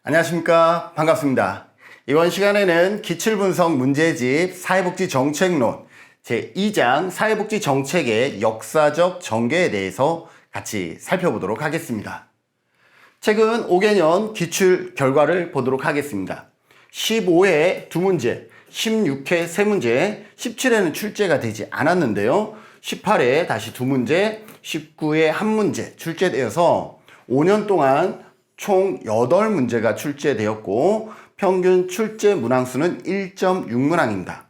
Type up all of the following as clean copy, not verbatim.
안녕하십니까. 반갑습니다. 이번 시간에는 기출분석 문제집 사회복지정책론 제2장 사회복지정책의 역사적 전개에 대해서 같이 살펴보도록 하겠습니다. 최근 5개년 기출 결과를 보도록 하겠습니다. 15회 2문제, 16회 3문제, 17회는 출제가 되지 않았는데요. 18회 다시 2문제, 19회 1문제 출제되어서 5년 동안 총 8문제가 출제되었고 평균 출제 문항수는 1.6문항입니다.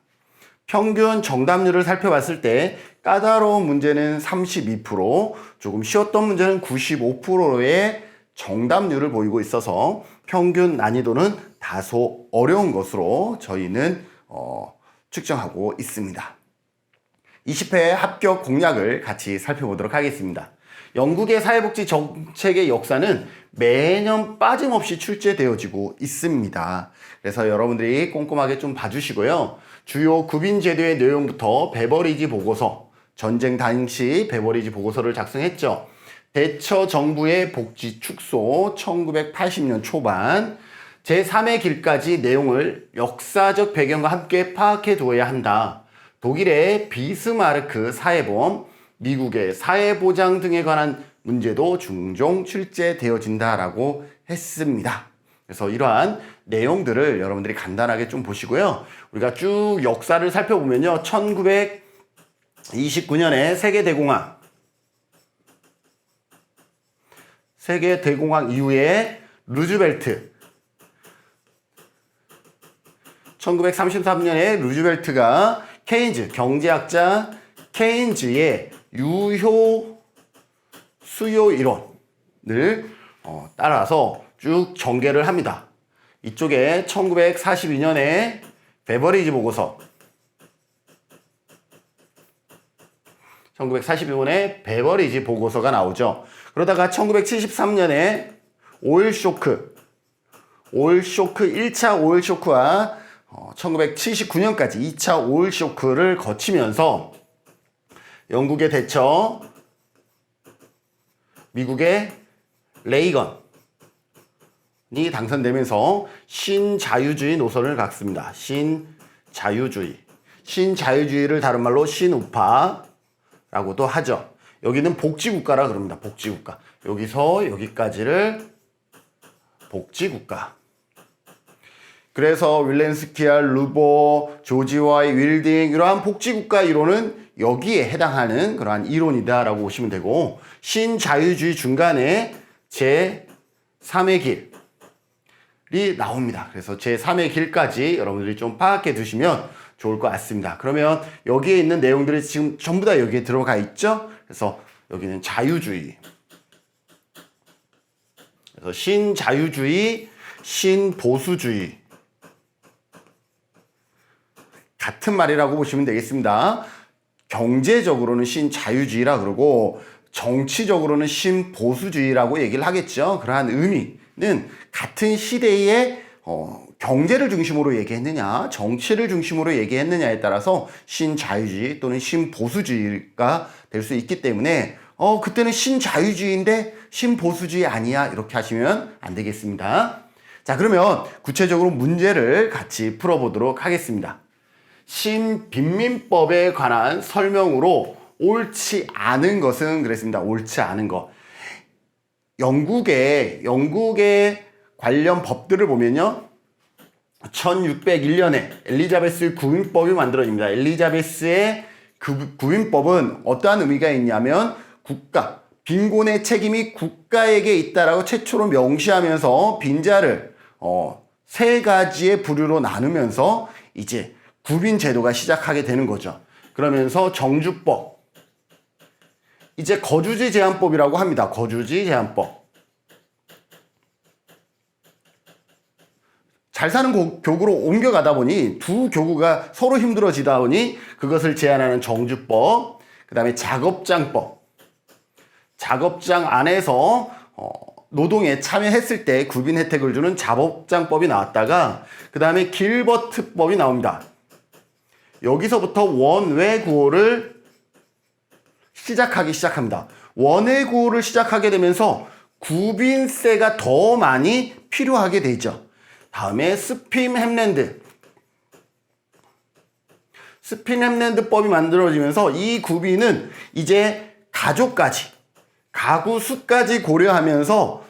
평균 정답률을 살펴봤을 때 까다로운 문제는 32%, 조금 쉬웠던 문제는 95%의 정답률을 보이고 있어서 평균 난이도는 다소 어려운 것으로 저희는 측정하고 있습니다. 20회 합격 공략을 같이 살펴보도록 하겠습니다. 영국의 사회복지 정책의 역사는 매년 빠짐없이 출제되어지고 있습니다. 그래서 여러분들이 꼼꼼하게 좀 봐주시고요. 주요 구빈제도의 내용부터 베버리지 보고서, 전쟁 당시 베버리지 보고서를 작성했죠. 대처 정부의 복지 축소 1980년 초반, 제3의 길까지 내용을 역사적 배경과 함께 파악해 두어야 한다. 독일의 비스마르크 사회보험, 미국의 사회보장 등에 관한 문제도 종종 출제되어진다라고 했습니다. 그래서 이러한 내용들을 여러분들이 간단하게 좀 보시고요. 우리가 쭉 역사를 살펴보면요. 1929년에 세계대공황 이후에 루즈벨트, 1933년에 루즈벨트가 케인즈, 경제학자 케인즈의 유효 수요 이론을 따라서 쭉 전개를 합니다. 이쪽에 1942년에 베버리지 보고서, 1942년에 베버리지 보고서가 나오죠. 그러다가 1973년에 오일 쇼크 1차 오일 쇼크와 1979년까지 2차 오일 쇼크를 거치면서 영국의 대처, 미국의 레이건이 당선되면서 신자유주의 노선을 갖습니다. 신자유주의를 다른 말로 신우파라고도 하죠. 여기는 복지국가라 그럽니다. 복지국가. 여기서 여기까지를 복지국가. 그래서 윌렌스키아, 루보, 조지와이, 윌딩 이러한 복지국가 이론은 여기에 해당하는 그러한 이론이다라고 보시면 되고, 신자유주의 중간에 제3의 길이 나옵니다. 그래서 제3의 길까지 여러분들이 좀 파악해 두시면 좋을 것 같습니다. 그러면 여기에 있는 내용들이 지금 전부 다 여기에 들어가 있죠? 그래서 여기는 자유주의. 그래서 신자유주의, 신보수주의. 같은 말이라고 보시면 되겠습니다. 경제적으로는 신자유주의라 그러고 정치적으로는 신보수주의라고 얘기를 하겠죠. 그러한 의미는 같은 시대에 경제를 중심으로 얘기했느냐, 정치를 중심으로 얘기했느냐에 따라서 신자유주의 또는 신보수주의가 될 수 있기 때문에 그때는 신자유주의인데 신보수주의 아니야 이렇게 하시면 안 되겠습니다. 자, 그러면 구체적으로 문제를 같이 풀어보도록 하겠습니다. 신빈민법에 관한 설명으로 옳지 않은 것은 그랬습니다. 옳지 않은 것. 영국의 관련 법들을 보면요. 1601년에 엘리자베스 구인법이 만들어집니다. 엘리자베스의 구인법은 어떠한 의미가 있냐면 빈곤의 책임이 국가에게 있다라고 최초로 명시하면서 빈자를 세 가지의 부류로 나누면서 이제 구빈 제도가 시작하게 되는 거죠. 그러면서 정주법, 이제 거주지 제한법이라고 합니다. 거주지 제한법. 잘 사는 교구로 옮겨가다 보니 두 교구가 서로 힘들어지다 보니 그것을 제한하는 정주법, 그 다음에 작업장법. 작업장 안에서 노동에 참여했을 때 구빈 혜택을 주는 작업장법이 나왔다가 그 다음에 길버트법이 나옵니다. 여기서부터 원외 구호를 시작합니다. 원외 구호를 시작하게 되면서 구빈세가 더 많이 필요하게 되죠. 다음에 스핀 햄랜드. 스핀 햄랜드법이 만들어지면서 이 구비는 이제 가족까지, 가구 수까지 고려하면서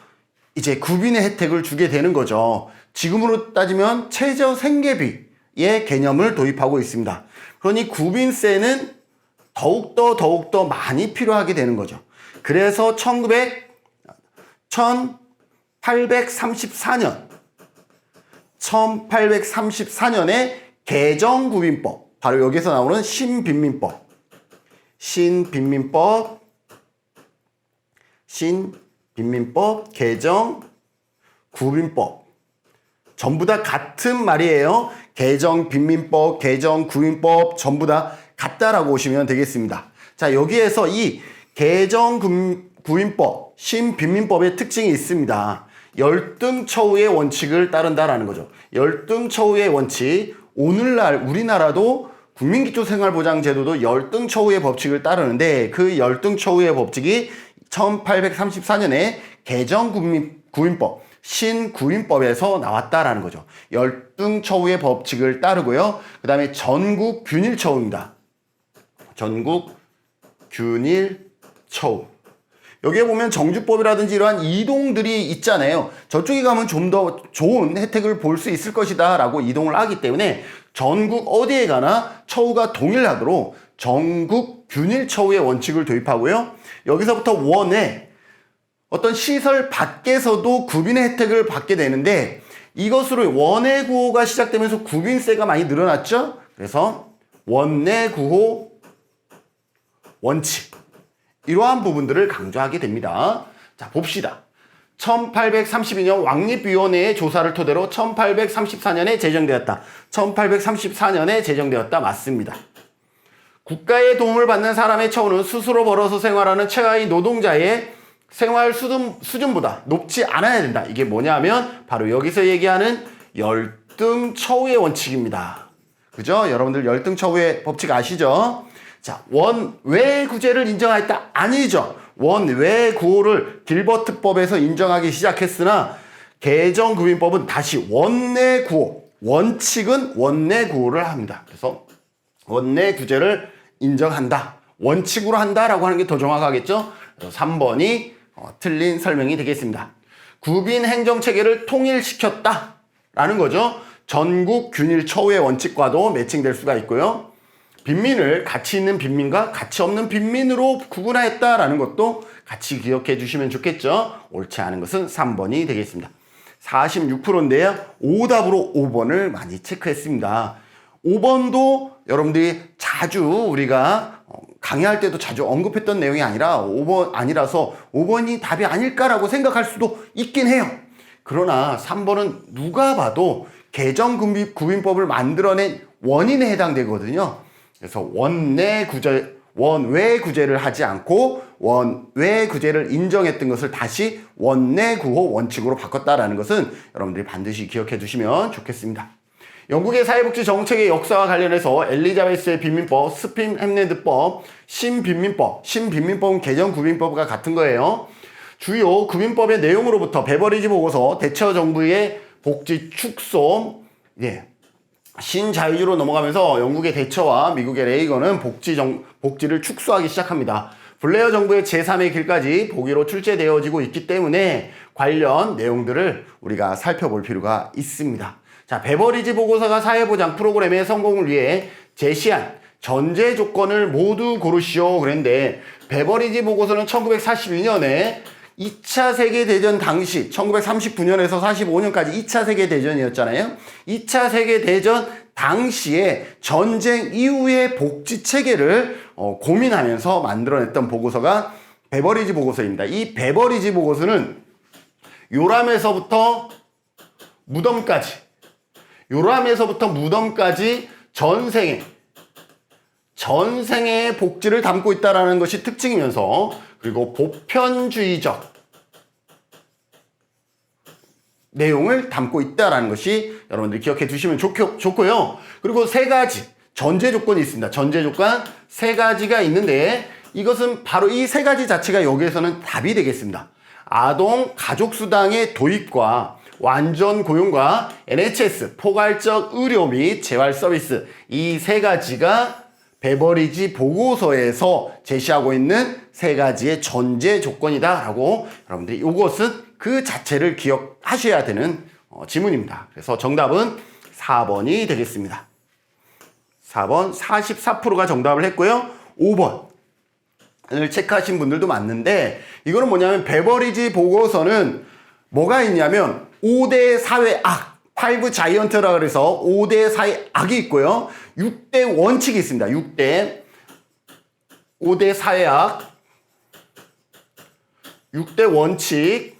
이제 구빈의 혜택을 주게 되는 거죠. 지금으로 따지면 최저 생계비의 개념을 도입하고 있습니다. 그러니 구빈세는 더욱더 많이 필요하게 되는 거죠. 그래서 1834년에 개정구빈법, 바로 여기서 나오는 신빈민법 개정 구빈법 전부 다 같은 말이에요. 개정 빈민법, 개정 구빈법 전부 다 같다라고 보시면 되겠습니다. 자, 여기에서 이 개정 구빈법, 신빈민법의 특징이 있습니다. 열등처우의 원칙을 따른다라는 거죠. 열등처우의 원칙, 오늘날 우리나라도 국민기초생활보장제도도 열등처우의 법칙을 따르는데 그 열등처우의 법칙이 1834년에 개정구빈법, 신구빈법에서 나왔다라는 거죠. 열등처우의 법칙을 따르고요. 그 다음에 전국균일처우입니다. 전국균일처우. 여기에 보면 정주법이라든지 이러한 이동들이 있잖아요. 저쪽에 가면 좀 더 좋은 혜택을 볼 수 있을 것이다 라고 이동을 하기 때문에 전국 어디에 가나 처우가 동일하도록 전국균일처우의 원칙을 도입하고요. 여기서부터 원외, 어떤 시설 밖에서도 구빈의 혜택을 받게 되는데 이것으로 원외 구호가 시작되면서 구빈세가 많이 늘어났죠. 그래서 원내 구호 원칙, 이러한 부분들을 강조하게 됩니다. 자, 봅시다. 1832년 왕립위원회의 조사를 토대로 1834년에 제정되었다. 1834년에 제정되었다. 맞습니다. 국가의 도움을 받는 사람의 처우는 스스로 벌어서 생활하는 최하위 노동자의 생활 수준보다 높지 않아야 된다. 이게 뭐냐면 바로 여기서 얘기하는 열등처우의 원칙입니다. 그죠? 여러분들 열등처우의 법칙 아시죠? 자, 원외구제를 인정하였다? 아니죠. 원외구호를 길버트법에서 인정하기 시작했으나 개정구빈법은 다시 원내구호, 원칙은 원내구호를 합니다. 그래서 원내구제를 인정한다, 원칙으로 한다라고 하는 게 더 정확하겠죠? 3번이 틀린 설명이 되겠습니다. 구빈 행정체계를 통일시켰다라는 거죠. 전국균일처우의 원칙과도 매칭될 수가 있고요. 빈민을 가치 있는 빈민과 가치 없는 빈민으로 구분하였다라는 것도 같이 기억해 주시면 좋겠죠. 옳지 않은 것은 3번이 되겠습니다. 46%인데요. 오답으로 5번을 많이 체크했습니다. 5번도 여러분들이 자주 우리가 강의할 때도 자주 언급했던 내용이 아니라서 5번이 답이 아닐까라고 생각할 수도 있긴 해요. 그러나 3번은 누가 봐도 개정구빈법을 만들어낸 원인에 해당되거든요. 그래서 원외구제를 하지 않고 원외구제를 인정했던 것을 다시 원내구호 원칙으로 바꿨다라는 것은 여러분들이 반드시 기억해 두시면 좋겠습니다. 영국의 사회복지 정책의 역사와 관련해서 엘리자베스의 빈민법, 스핀 햄랜드법, 신빈민법은 개정구빈법과 같은 거예요. 주요 구빈법의 내용으로부터 베버리지 보고서 대처 정부의 복지 축소, 신자유주로 넘어가면서 영국의 대처와 미국의 레이건은 복지를 축소하기 시작합니다. 블레어 정부의 제3의 길까지 보기로 출제되어지고 있기 때문에 관련 내용들을 우리가 살펴볼 필요가 있습니다. 자, 베버리지 보고서가 사회보장 프로그램의 성공을 위해 제시한 전제 조건을 모두 고르시오 그랬는데, 베버리지 보고서는 1942년에 2차 세계대전 당시 1939년에서 45년까지 2차 세계대전이었잖아요. 2차 세계대전 당시에 전쟁 이후의 복지체계를 고민하면서 만들어냈던 보고서가 베버리지 보고서입니다. 이 베버리지 보고서는 요람에서부터 무덤까지 전생의 복지를 담고 있다는 것이 특징이면서, 그리고 보편주의적 내용을 담고 있다는 것이 여러분들이 기억해 두시면 좋고요. 그리고 3가지 전제 조건이 있습니다. 전제 조건 3가지가 있는데, 이것은 바로 이 3가지 자체가 여기에서는 답이 되겠습니다. 아동 가족수당의 도입과 완전 고용과 NHS, 포괄적 의료 및 재활 서비스 이 세 가지가 베버리지 보고서에서 제시하고 있는 세 가지의 전제 조건이다라고 여러분들이 이것은 그 자체를 기억하셔야 되는 지문입니다. 그래서 정답은 4번이 되겠습니다. 4번 44%가 정답을 했고요. 5번을 체크하신 분들도 많은데 이거는 뭐냐면 베버리지 보고서는 뭐가 있냐면 5대 사회악 5 자이언트라 그래서 5대 사회악이 있고요. 6대 원칙이 있습니다. 5대 사회악 6대 원칙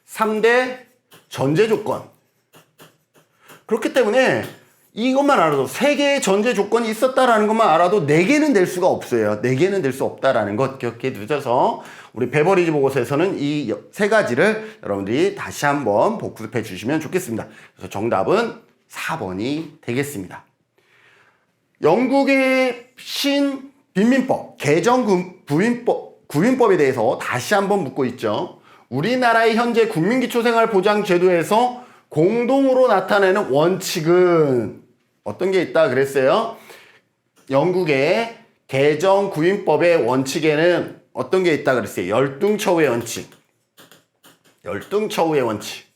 3대 전제 조건. 그렇기 때문에 이것만 알아도 3개의 전제 조건이 있었다라는 것만 알아도 4개는 될 수가 없어요. 4개는 될 수 없다라는 것 기억해 두셔서 우리 베버리지 보고서에서는 이 3가지를 여러분들이 다시 한번 복습해 주시면 좋겠습니다. 그래서 정답은 4번이 되겠습니다. 영국의 신빈민법, 개정 구인법에 대해서 다시 한번 묻고 있죠. 우리나라의 현재 국민기초생활보장제도에서 공동으로 나타내는 원칙은 어떤 게 있다 그랬어요? 영국의 개정 구인법의 원칙에는 어떤 게 있다 그랬어요? 열등처우의 원칙. 열등처우의 원칙.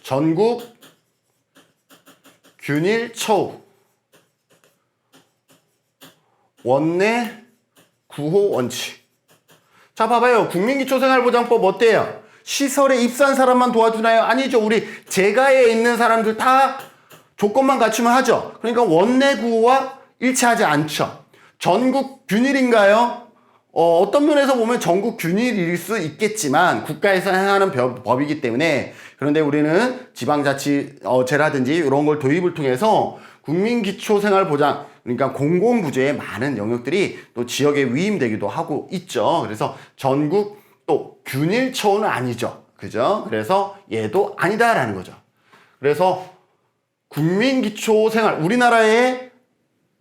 전국 균일 처우. 원내 구호 원칙. 자, 봐봐요. 국민기초생활보장법 어때요? 시설에 입사한 사람만 도와주나요? 아니죠. 우리 재가에 있는 사람들 다 조건만 갖추면 하죠. 그러니까 원내 구호와 일치하지 않죠. 전국 균일인가요? 어떤 면에서 보면 전국 균일일 수 있겠지만 국가에서 행하는 법이기 때문에 그런데 우리는 지방자치제라든지 이런 걸 도입을 통해서 국민기초생활보장 그러니까 공공부조의 많은 영역들이 또 지역에 위임되기도 하고 있죠. 그래서 전국 또 균일처우는 아니죠. 그죠? 그래서 얘도 아니다라는 거죠. 그래서 국민기초생활 우리나라에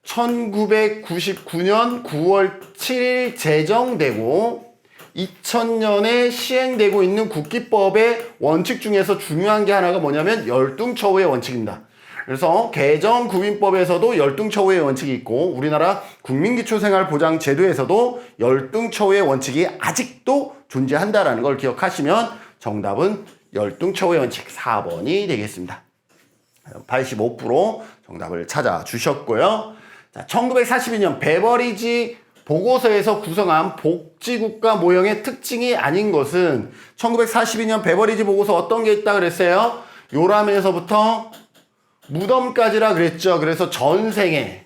1999년 9월 7일 제정되고 2000년에 시행되고 있는 국기법의 원칙 중에서 중요한 게 하나가 뭐냐면 열등처우의 원칙입니다. 그래서 개정구인법에서도 열등처우의 원칙이 있고 우리나라 국민기초생활보장제도에서도 열등처우의 원칙이 아직도 존재한다라는 걸 기억하시면 정답은 열등처우의 원칙 4번이 되겠습니다. 85% 정답을 찾아주셨고요. 자, 1942년 베버리지 보고서에서 구성한 복지국가 모형의 특징이 아닌 것은 1942년 베버리지 보고서 어떤 게 있다 그랬어요? 요람에서부터 무덤까지라 그랬죠. 그래서 전생의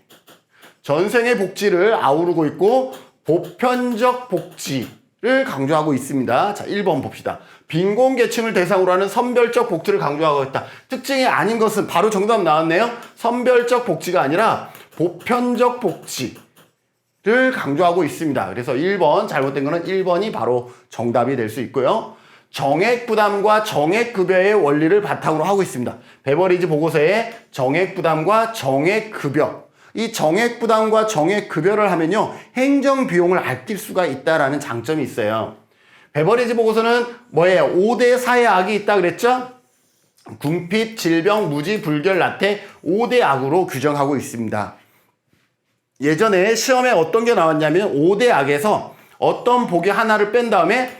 복지를 아우르고 있고 보편적 복지를 강조하고 있습니다. 자, 1번 봅시다. 빈곤계층을 대상으로 하는 선별적 복지를 강조하고 있다. 특징이 아닌 것은 바로 정답 나왔네요. 선별적 복지가 아니라 보편적 복지를 강조하고 있습니다. 그래서 1번 잘못된 거는 1번이 바로 정답이 될 수 있고요. 정액부담과 정액급여의 원리를 바탕으로 하고 있습니다. 베버리지 보고서에 정액부담과 정액급여 이 정액부담과 정액급여를 하면요 행정비용을 아낄 수가 있다라는 장점이 있어요. 베버리지 보고서는 뭐예요? 5대 사회악이 있다 그랬죠? 궁핍, 질병, 무지, 불결, 나태 5대 악으로 규정하고 있습니다. 예전에 시험에 어떤 게 나왔냐면 5대 악에서 어떤 보기 하나를 뺀 다음에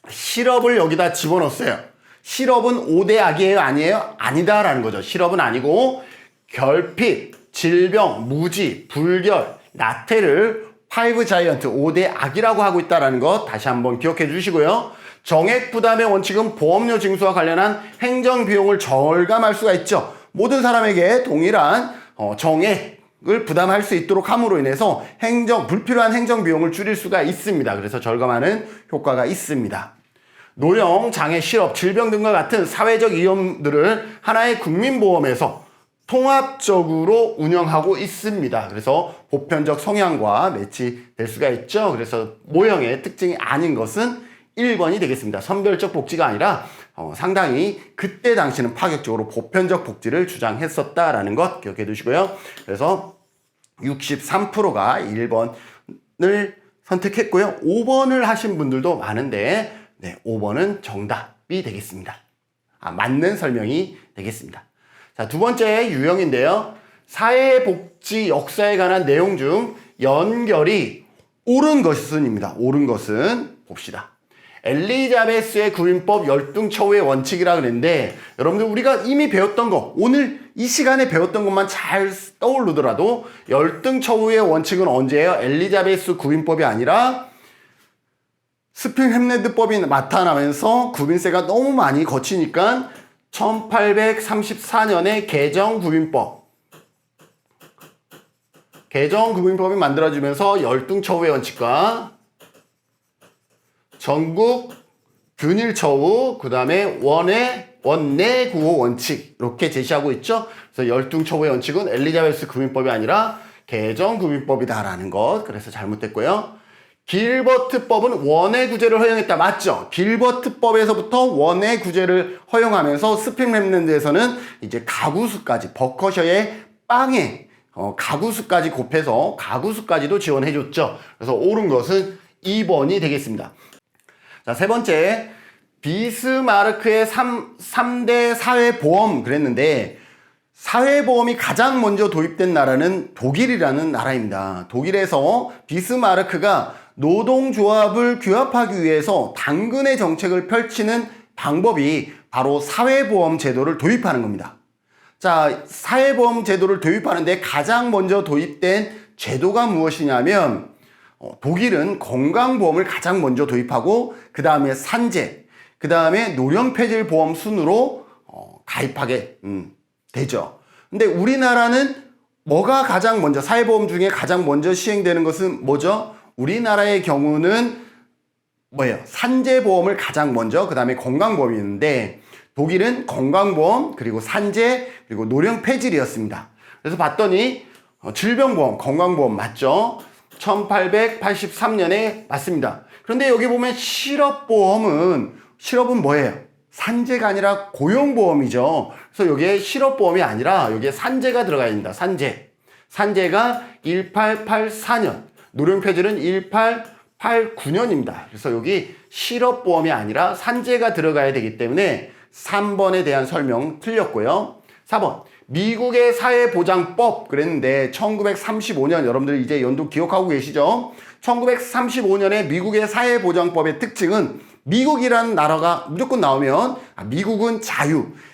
실업을 여기다 집어넣었어요. 실업은 5대 악이에요? 아니에요? 아니다라는 거죠. 실업은 아니고 결핍, 질병, 무지, 불결, 나태를 5 자이언트 5대 악이라고 하고 있다는 것 다시 한번 기억해 주시고요. 정액부담의 원칙은 보험료 징수와 관련한 행정비용을 절감할 수가 있죠. 모든 사람에게 동일한 정액을 부담할 수 있도록 함으로 인해서 불필요한 행정비용을 줄일 수가 있습니다. 그래서 절감하는 효과가 있습니다. 노령, 장애, 실업, 질병 등과 같은 사회적 위험들을 하나의 국민보험에서 통합적으로 운영하고 있습니다. 그래서 보편적 성향과 매치될 수가 있죠. 그래서 모형의 특징이 아닌 것은 1번이 되겠습니다. 선별적 복지가 아니라 상당히 그때 당시는 파격적으로 보편적 복지를 주장했었다라는 것 기억해 두시고요. 그래서 63%가 1번을 선택했고요. 5번을 하신 분들도 많은데, 네, 5번은 정답이 되겠습니다. 맞는 설명이 되겠습니다. 자, 두 번째 유형인데요. 사회복지 역사에 관한 내용 중 연결이 옳은 것은입니다. 옳은 것은 봅시다. 엘리자베스의 구인법 열등처우의 원칙이라 그랬는데, 여러분들 우리가 이미 배웠던 거, 오늘 이 시간에 배웠던 것만 잘 떠오르더라도 열등처우의 원칙은 언제예요? 엘리자베스 구인법이 아니라 스핑햄레드법이 나타나면서 구빈세가 너무 많이 거치니까 1834년에 개정구빈법이 만들어지면서 열등처우의 원칙과 전국 균일처우, 그 다음에 원내구호 원칙 이렇게 제시하고 있죠. 그래서 열등처우의 원칙은 엘리자베스 구빈법이 아니라 개정구빈법이다라는 것. 그래서 잘못됐고요. 길버트법은 원외구제를 허용했다. 맞죠? 길버트법에서부터 원외구제를 허용하면서 스핑햄랜드에서는 이제 가구수까지 버커셔의 빵에 가구수까지 곱해서 가구수까지도 지원해줬죠. 그래서 옳은 것은 2번이 되겠습니다. 자, 세 번째, 비스마르크의 3대 사회보험 그랬는데, 사회보험이 가장 먼저 도입된 나라는 독일이라는 나라입니다. 독일에서 비스마르크가 노동조합을 규합하기 위해서 당근의 정책을 펼치는 방법이 바로 사회보험 제도를 도입하는 겁니다. 자, 사회보험 제도를 도입하는데 가장 먼저 도입된 제도가 무엇이냐면, 독일은 건강보험을 가장 먼저 도입하고 그 다음에 산재, 그 다음에 노령폐질보험 순으로 가입하게 되죠. 근데 우리나라는 뭐가 가장 먼저, 사회보험 중에 가장 먼저 시행되는 것은 뭐죠? 우리나라의 경우는 뭐예요? 산재보험을 가장 먼저, 그 다음에 건강보험이 있는데, 독일은 건강보험, 그리고 산재, 그리고 노령폐질이었습니다. 그래서 봤더니 질병보험, 건강보험 맞죠? 1883년에 맞습니다. 그런데 여기 보면 실업은 뭐예요? 산재가 아니라 고용보험이죠. 그래서 여기에 실업보험이 아니라 여기에 산재가 들어가야 됩니다. 산재가 1884년, 노령폐질은 1889년입니다. 그래서 여기 실업보험이 아니라 산재가 들어가야 되기 때문에 3번에 대한 설명 틀렸고요. 4번, 미국의 사회보장법 그랬는데 1935년, 여러분들 이제 연도 기억하고 계시죠? 1935년에 미국의 사회보장법의 특징은, 미국이라는 나라가 무조건 나오면 미국은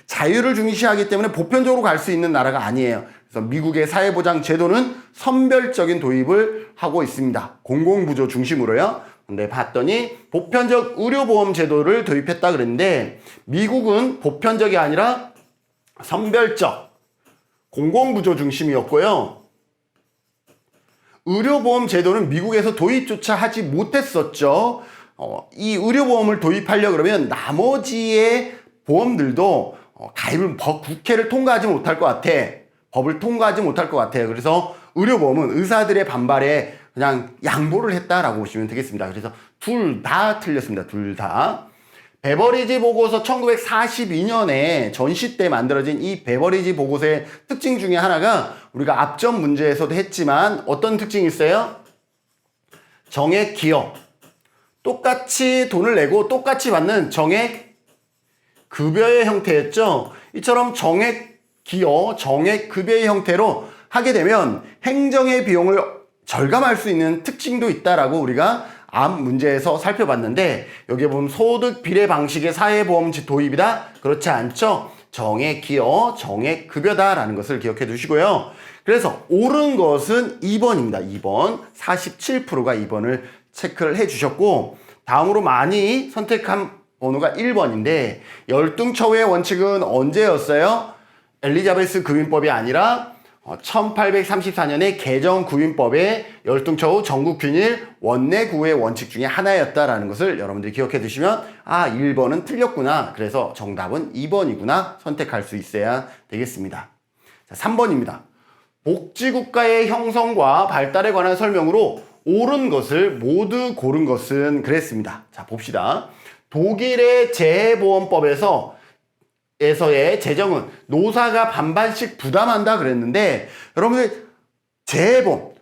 자유를 중시하기 때문에 보편적으로 갈 수 있는 나라가 아니에요. 그래서 미국의 사회보장 제도는 선별적인 도입을 하고 있습니다. 공공부조 중심으로요. 근데 봤더니 보편적 의료보험 제도를 도입했다 그랬는데, 미국은 보편적이 아니라 선별적 공공부조 중심이었고요. 의료보험 제도는 미국에서 도입조차 하지 못했었죠. 이 의료보험을 도입하려고 그러면 나머지의 보험들도 가입을 국회를 통과하지 못할 것 같아. 법을 통과하지 못할 것 같아요. 그래서 의료보험은 의사들의 반발에 그냥 양보를 했다라고 보시면 되겠습니다. 그래서 둘 다 틀렸습니다. 둘 다. 베버리지 보고서 1942년에 전시 때 만들어진 이 베버리지 보고서의 특징 중에 하나가 우리가 앞전 문제에서도 했지만 어떤 특징이 있어요? 정액 기여. 똑같이 돈을 내고 똑같이 받는 정액 급여의 형태였죠. 이처럼 정액 기여, 정액 급여의 형태로 하게 되면 행정의 비용을 절감할 수 있는 특징도 있다라고 우리가 앞 문제에서 살펴봤는데, 여기에 보면 소득 비례 방식의 사회보험 도입이다? 그렇지 않죠? 정액 기여, 정액 급여다라는 것을 기억해 두시고요. 그래서 옳은 것은 2번입니다. 2번. 47%가 2번을 체크를 해 주셨고, 다음으로 많이 선택한 번호가 1번인데, 열등처우의 원칙은 언제였어요? 엘리자베스 구인법이 아니라 1834년에 개정구인법의 열등처우 전국균일 원내구호의 원칙 중에 하나였다라는 것을 여러분들이 기억해 두시면 1번은 틀렸구나, 그래서 정답은 2번이구나 선택할 수 있어야 되겠습니다. 자, 3번입니다. 복지국가의 형성과 발달에 관한 설명으로 옳은 것을 모두 고른 것은 그랬습니다. 자, 봅시다. 독일의 재보험법에서의 재정은 노사가 반반씩 부담한다 그랬는데, 여러분들 재보험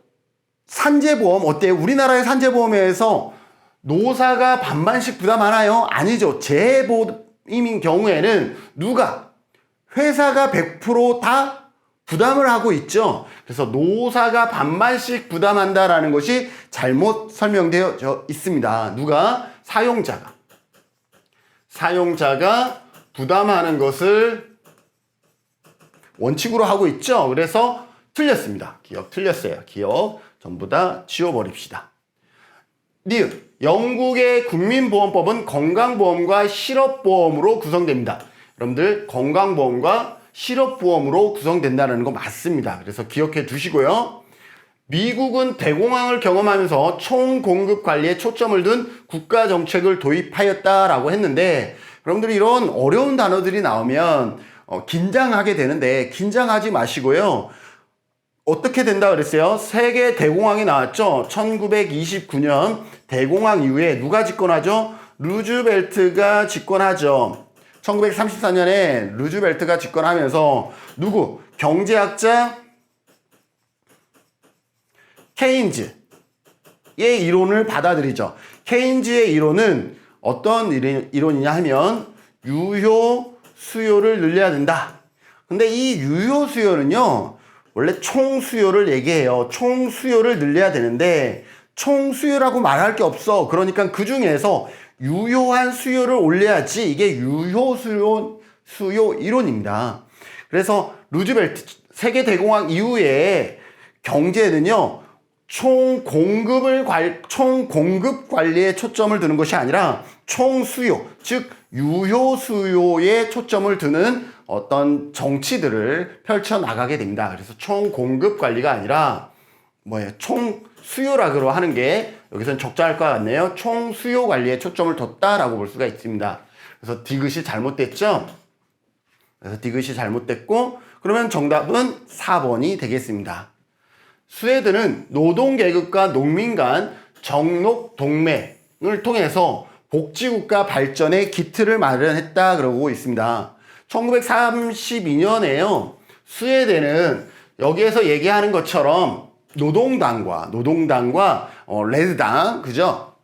산재보험 어때요? 우리나라의 산재보험에서 노사가 반반씩 부담하나요? 아니죠. 재보임인 경우에는 누가? 회사가 100% 부담을 하고 있죠. 그래서 노사가 반반씩 부담한다라는 것이 잘못 설명되어 있습니다. 누가? 사용자가 부담하는 것을 원칙으로 하고 있죠. 그래서 틀렸습니다. 기억 틀렸어요. 기억 전부 다 지워버립시다. 니은, 영국의 국민보험법은 건강보험과 실업보험으로 구성됩니다. 여러분들 건강보험과 실업보험으로 구성된다는 거 맞습니다. 그래서 기억해 두시고요. 미국은 대공황을 경험하면서 총공급 관리에 초점을 둔 국가정책을 도입하였다라고 했는데, 여러분들이 이런 어려운 단어들이 나오면 긴장하게 되는데 긴장하지 마시고요. 어떻게 된다 그랬어요? 세계 대공황이 나왔죠. 1929년 대공황 이후에 누가 집권하죠? 루즈벨트가 집권하죠. 1934년에 루즈벨트가 집권하면서 누구? 경제학자 케인즈의 이론을 받아들이죠. 케인즈의 이론은 어떤 이론이냐 하면 유효 수요를 늘려야 된다. 근데 이 유효 수요는요, 원래 총 수요를 얘기해요. 총 수요를 늘려야 되는데 총 수요라고 말할 게 없어. 그러니까 그 중에서 유효한 수요를 올려야지. 이게 유효 수요 이론입니다. 그래서 루즈벨트 세계 대공황 이후에 경제는요, 총 공급 관리에 초점을 두는 것이 아니라 총 수요, 즉 유효 수요에 초점을 두는 어떤 정치들을 펼쳐 나가게 됩니다. 그래서 총 공급 관리가 아니라 총 수요라고 하는 게 여기서는 적절할 것 같네요. 총 수요 관리에 초점을 뒀다라고 볼 수가 있습니다. 그래서 디귿이 잘못됐죠? 그래서 디귿이 잘못됐고, 그러면 정답은 4번이 되겠습니다. 스웨덴은 노동계급과 농민 간 정록 동맹을 통해서 복지국가 발전의 기틀을 마련했다 그러고 있습니다. 1932년에요. 스웨덴은 여기에서 얘기하는 것처럼 노동당과 레드당, 그죠?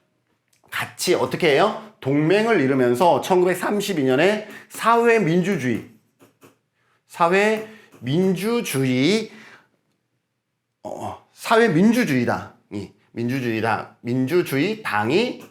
같이 어떻게 해요? 동맹을 이루면서 1932년에 민주주의당이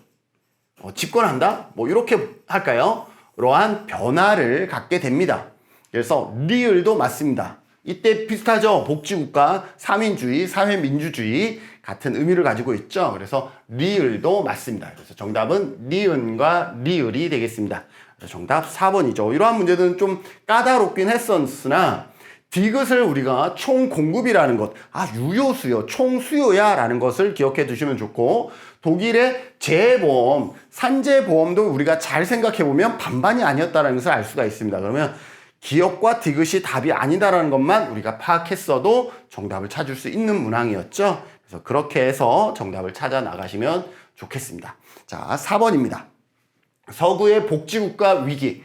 집권한다? 이렇게 할까요? 그러한 변화를 갖게 됩니다. 그래서 리을도 맞습니다. 이때 비슷하죠? 복지국가, 사민주의, 사회민주주의 같은 의미를 가지고 있죠. 그래서 리을도 맞습니다. 그래서 정답은 니은과 리을이 되겠습니다. 정답 4번이죠. 이러한 문제들은 좀 까다롭긴 했었으나 디귿을 우리가 총공급이라는 것, 유효수요, 총수요야 라는 것을 기억해 두시면 좋고, 독일의 재보험, 산재보험도 우리가 잘 생각해 보면 반반이 아니었다는 것을 알 수가 있습니다. 그러면 기억과 디귿이 답이 아니다라는 것만 우리가 파악했어도 정답을 찾을 수 있는 문항이었죠. 그래서 그렇게 해서 정답을 찾아 나가시면 좋겠습니다. 자, 4번입니다. 서구의 복지국가 위기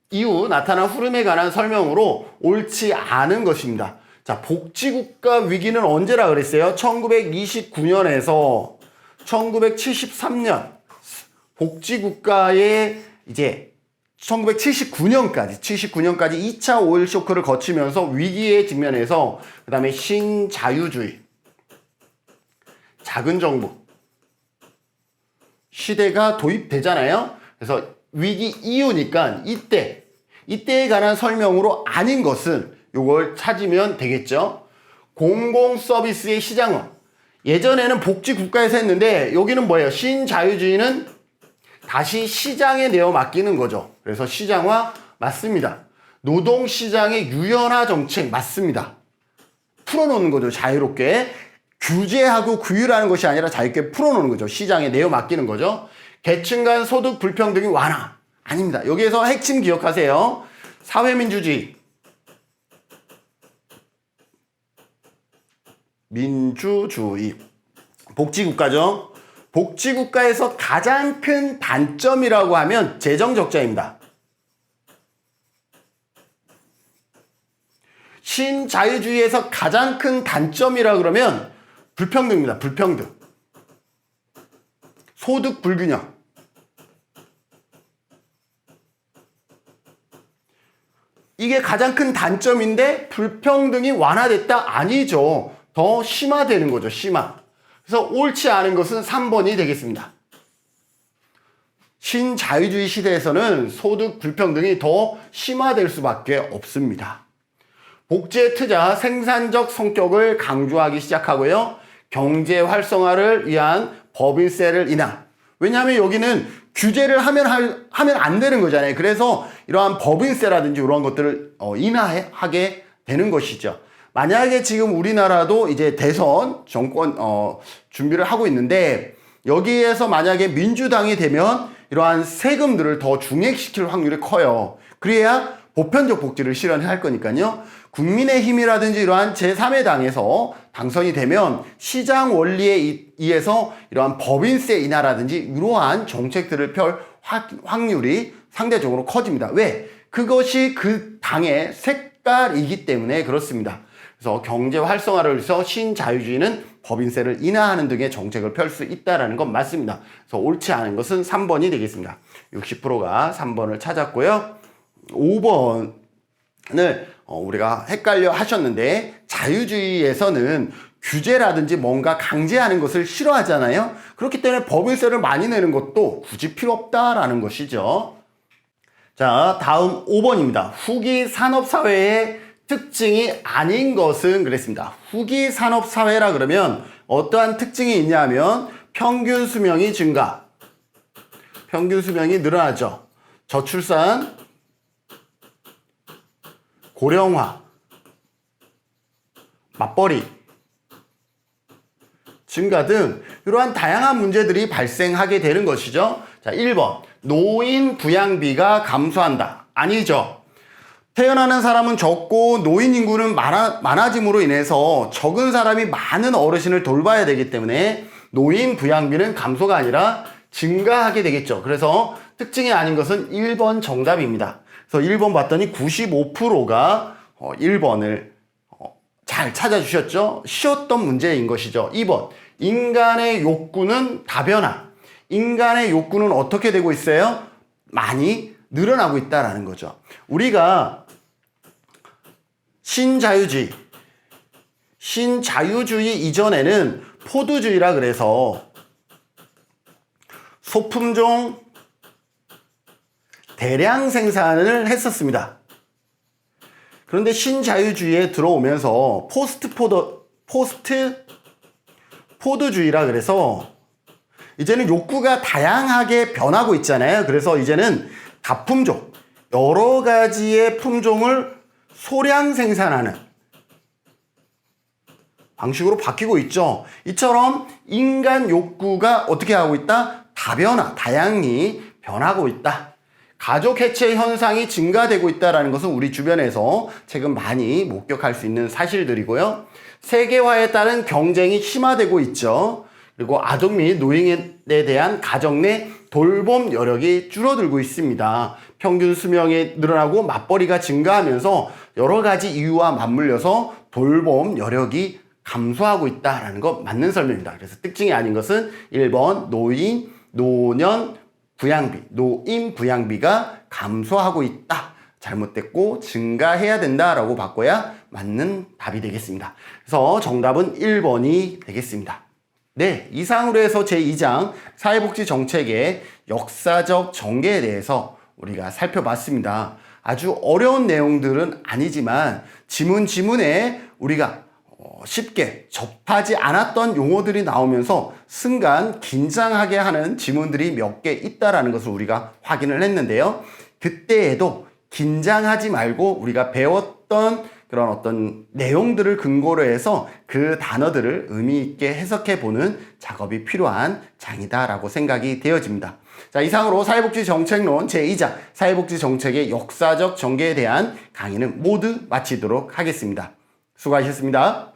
이후 나타난 흐름에 관한 설명으로 옳지 않은 것입니다. 자, 복지국가 위기는 언제라 그랬어요? 1929년에서 1973년 복지국가의 이제 79년까지 2차 오일 쇼크를 거치면서 위기에 직면해서 그 다음에 신자유주의, 작은 정부 시대가 도입되잖아요. 그래서 위기 이후니까 이때에 관한 설명으로 아닌 것은 요걸 찾으면 되겠죠. 공공 서비스의 시장화. 예전에는 복지국가에서 했는데 여기는 뭐예요? 신자유주의는 다시 시장에 내어 맡기는 거죠. 그래서 시장화 맞습니다. 노동시장의 유연화 정책 맞습니다. 풀어놓는 거죠. 자유롭게. 규제하고 규율하는 것이 아니라 자유롭게 풀어놓는 거죠. 시장에 내어 맡기는 거죠. 계층 간 소득 불평등이 완화. 아닙니다. 여기에서 핵심 기억하세요. 사회민주주의. 민주주의. 복지국가죠. 복지국가에서 가장 큰 단점이라고 하면 재정 적자입니다. 신자유주의에서 가장 큰 단점이라 그러면 불평등입니다. 불평등. 소득 불균형. 이게 가장 큰 단점인데 불평등이 완화됐다? 아니죠. 더 심화되는 거죠. 심화. 그래서 옳지 않은 것은 3번이 되겠습니다. 신자유주의 시대에서는 소득 불평등이 더 심화될 수밖에 없습니다. 복지의 투자, 생산적 성격을 강조하기 시작하고요. 경제 활성화를 위한 법인세를 인하. 왜냐하면 여기는 규제를 하면 안 되는 거잖아요. 그래서 이러한 법인세라든지 이러한 것들을 인하하게 되는 것이죠. 만약에 지금 우리나라도 이제 대선 정권 준비를 하고 있는데 여기에서 만약에 민주당이 되면 이러한 세금들을 더 중액시킬 확률이 커요. 그래야 보편적 복지를 실현할 거니까요. 국민의힘이라든지 이러한 제3의 당에서 당선이 되면 시장 원리에 의해서 이러한 법인세 인하라든지 이러한 정책들을 펼 확률이 상대적으로 커집니다. 왜? 그것이 그 당의 색깔이기 때문에 그렇습니다. 그래서 경제 활성화를 위해서 신자유주의는 법인세를 인하하는 등의 정책을 펼 수 있다는 건 맞습니다. 그래서 옳지 않은 것은 3번이 되겠습니다. 60%가 3번을 찾았고요. 5번을 우리가 헷갈려 하셨는데 자유주의에서는 규제라든지 뭔가 강제하는 것을 싫어하잖아요. 그렇기 때문에 법인세를 많이 내는 것도 굳이 필요 없다라는 것이죠. 자, 다음 5번입니다. 후기 산업사회의 특징이 아닌 것은 그랬습니다. 후기 산업사회라 그러면 어떠한 특징이 있냐면 평균 수명이 증가, 평균 수명이 늘어나죠. 저출산, 고령화, 맞벌이 증가 등 이러한 다양한 문제들이 발생하게 되는 것이죠. 자, 1번 노인 부양비가 감소한다. 아니죠. 태어나는 사람은 적고 노인 인구는 많아짐으로 인해서 적은 사람이 많은 어르신을 돌봐야 되기 때문에 노인 부양비는 감소가 아니라 증가하게 되겠죠. 그래서 특징이 아닌 것은 1번 정답입니다. 그래서 1번 봤더니 95%가 1번을 잘 찾아주셨죠. 쉬웠던 문제인 것이죠. 2번 인간의 욕구는 다변화. 인간의 욕구는 어떻게 되고 있어요? 많이 늘어나고 있다는 거죠. 우리가 신자유주의 이전에는 포도주의라 그래서 소품종 대량 생산을 했었습니다. 그런데 신자유주의에 들어오면서 포스트 포드주의라 그래서 이제는 욕구가 다양하게 변하고 있잖아요. 그래서 이제는 다품종, 여러 가지의 품종을 소량 생산하는 방식으로 바뀌고 있죠. 이처럼 인간 욕구가 어떻게 하고 있다? 다변화, 다양히 변하고 있다. 가족 해체 현상이 증가되고 있다는 것은 우리 주변에서 최근 많이 목격할 수 있는 사실들이고요. 세계화에 따른 경쟁이 심화되고 있죠. 그리고 아동 및 노인에 대한 가정 내 돌봄 여력이 줄어들고 있습니다. 평균 수명이 늘어나고 맞벌이가 증가하면서 여러 가지 이유와 맞물려서 돌봄 여력이 감소하고 있다는 것 맞는 설명입니다. 그래서 특징이 아닌 것은 1번 노년 부양비가 감소하고 있다. 잘못됐고 증가해야 된다라고 바꿔야 맞는 답이 되겠습니다. 그래서 정답은 1번이 되겠습니다. 네, 이상으로 해서 제2장 사회복지 정책의 역사적 전개에 대해서 우리가 살펴봤습니다. 아주 어려운 내용들은 아니지만 지문에 우리가 쉽게 접하지 않았던 용어들이 나오면서 순간 긴장하게 하는 지문들이 몇 개 있다라는 것을 우리가 확인을 했는데요. 그때에도 긴장하지 말고 우리가 배웠던 그런 어떤 내용들을 근거로 해서 그 단어들을 의미 있게 해석해 보는 작업이 필요한 장이다라고 생각이 되어집니다. 자, 이상으로 사회복지 정책론 제2장 사회복지 정책의 역사적 전개에 대한 강의는 모두 마치도록 하겠습니다. 수고하셨습니다.